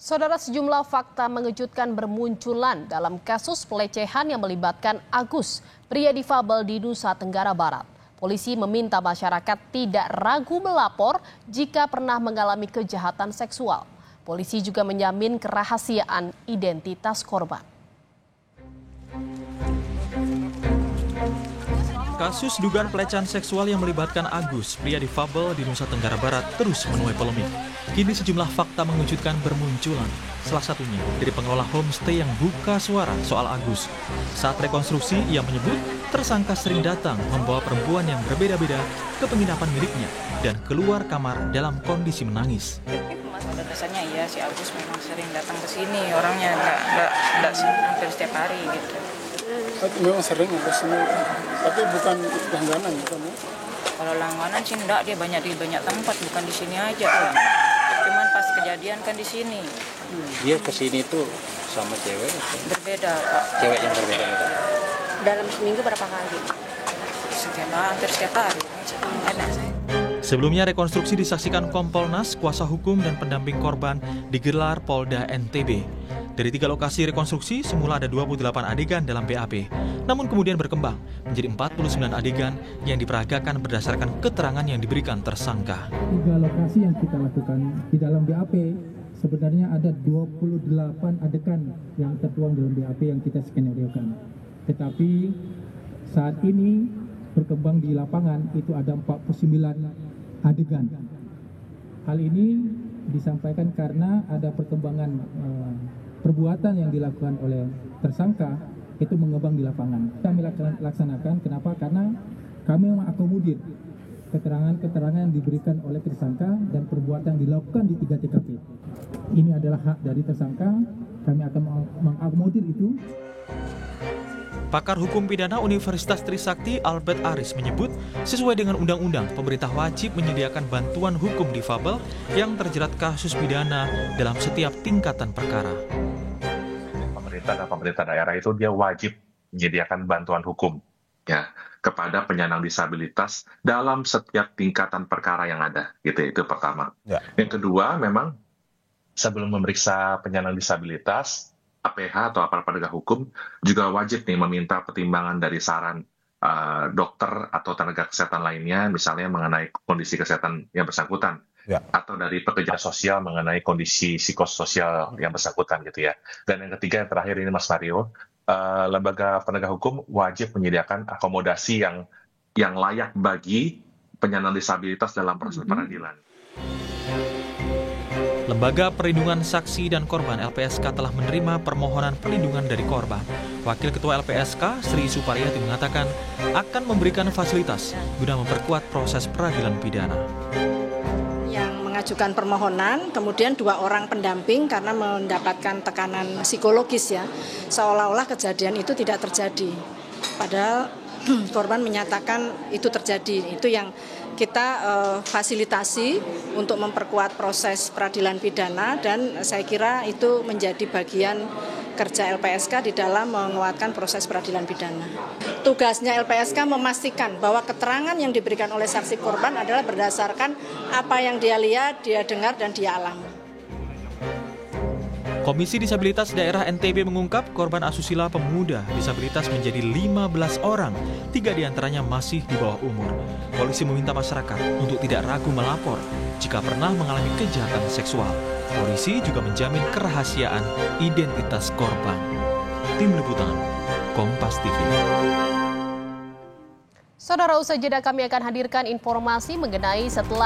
Saudara, sejumlah fakta mengejutkan bermunculan dalam kasus pelecehan yang melibatkan Agus, pria difabel di Nusa Tenggara Barat. Polisi meminta masyarakat tidak ragu melapor jika pernah mengalami kejahatan seksual. Polisi juga menjamin kerahasiaan identitas korban. Kasus dugaan pelecehan seksual yang melibatkan Agus, pria difabel di Nusa Tenggara Barat, terus menuai polemik. Kini sejumlah fakta mengejutkan bermunculan. Salah satunya dari pengelola homestay yang buka suara soal Agus. Saat rekonstruksi, ia menyebut tersangka sering datang membawa perempuan yang berbeda-beda ke penginapan miliknya dan keluar kamar dalam kondisi menangis. Pada dasarnya iya, si Agus memang sering datang ke sini, orangnya nggak hampir setiap hari gitu. Memang sering ke sini, tapi bukan langganan gitu. Kalau langganan sih enggak, dia banyak di banyak tempat, bukan di sini aja kan. Cuman pas kejadian kan di sini. Dia ke sini tuh sama cewek? Berbeda, Pak. Cewek yang berbeda. Dalam seminggu berapa kali? Hampir setiap hari. Sebelumnya rekonstruksi disaksikan Kompolnas, kuasa hukum dan pendamping korban digelar Polda NTB. Dari 3 lokasi rekonstruksi, semula ada 28 adegan dalam BAP. Namun kemudian berkembang menjadi 49 adegan yang diperagakan berdasarkan keterangan yang diberikan tersangka. 3 lokasi yang kita lakukan di dalam BAP, sebenarnya ada 28 adegan yang tertuang dalam BAP yang kita skenariokan. Tetapi saat ini berkembang di lapangan itu ada 49 adegan. Hal ini disampaikan karena ada perkembangan perbuatan yang dilakukan oleh tersangka itu mengembang di lapangan. Kami laksanakan, kenapa? Karena kami mengakomodir keterangan-keterangan yang diberikan oleh tersangka dan perbuatan yang dilakukan di 3 TKP. Ini adalah hak dari tersangka, kami akan mengakomodir itu. Pakar Hukum Pidana Universitas Trisakti Albert Aris menyebut, sesuai dengan undang-undang, pemerintah wajib menyediakan bantuan hukum difabel yang terjerat kasus pidana dalam setiap tingkatan perkara. Pemerintah daerah itu dia wajib menyediakan bantuan hukum ya kepada penyandang disabilitas dalam setiap tingkatan perkara yang ada, gitu. Itu pertama. Ya. Yang kedua, memang sebelum memeriksa penyandang disabilitas, APH atau aparat penegak hukum juga wajib nih meminta pertimbangan dari saran dokter atau tenaga kesehatan lainnya, misalnya mengenai kondisi kesehatan yang bersangkutan, atau dari pekerja sosial mengenai kondisi psikososial yang bersangkutan, gitu ya. Dan yang ketiga, yang terakhir ini Mas Mario, lembaga penegak hukum wajib menyediakan akomodasi yang layak bagi penyandang disabilitas dalam proses peradilan. Lembaga Perlindungan Saksi dan Korban LPSK telah menerima permohonan perlindungan dari korban. Wakil Ketua LPSK, Sri Supariyati, mengatakan akan memberikan fasilitas guna memperkuat proses peradilan pidana. Yang mengajukan permohonan, kemudian 2 orang pendamping karena mendapatkan tekanan psikologis ya, seolah-olah kejadian itu tidak terjadi. Padahal korban menyatakan itu terjadi. Itu yang kita fasilitasi untuk memperkuat proses peradilan pidana, dan saya kira itu menjadi bagian kerja LPSK di dalam menguatkan proses peradilan pidana. Tugasnya LPSK memastikan bahwa keterangan yang diberikan oleh saksi korban adalah berdasarkan apa yang dia lihat, dia dengar, dan dia alami. Komisi Disabilitas Daerah NTB mengungkap korban asusila pemuda disabilitas menjadi 15 orang, 3 diantaranya masih di bawah umur. Polisi meminta masyarakat untuk tidak ragu melapor jika pernah mengalami kejahatan seksual. Polisi juga menjamin kerahasiaan identitas korban. Tim Liputan, Kompas TV. Saudara, usai jeda kami akan hadirkan informasi mengenai setelah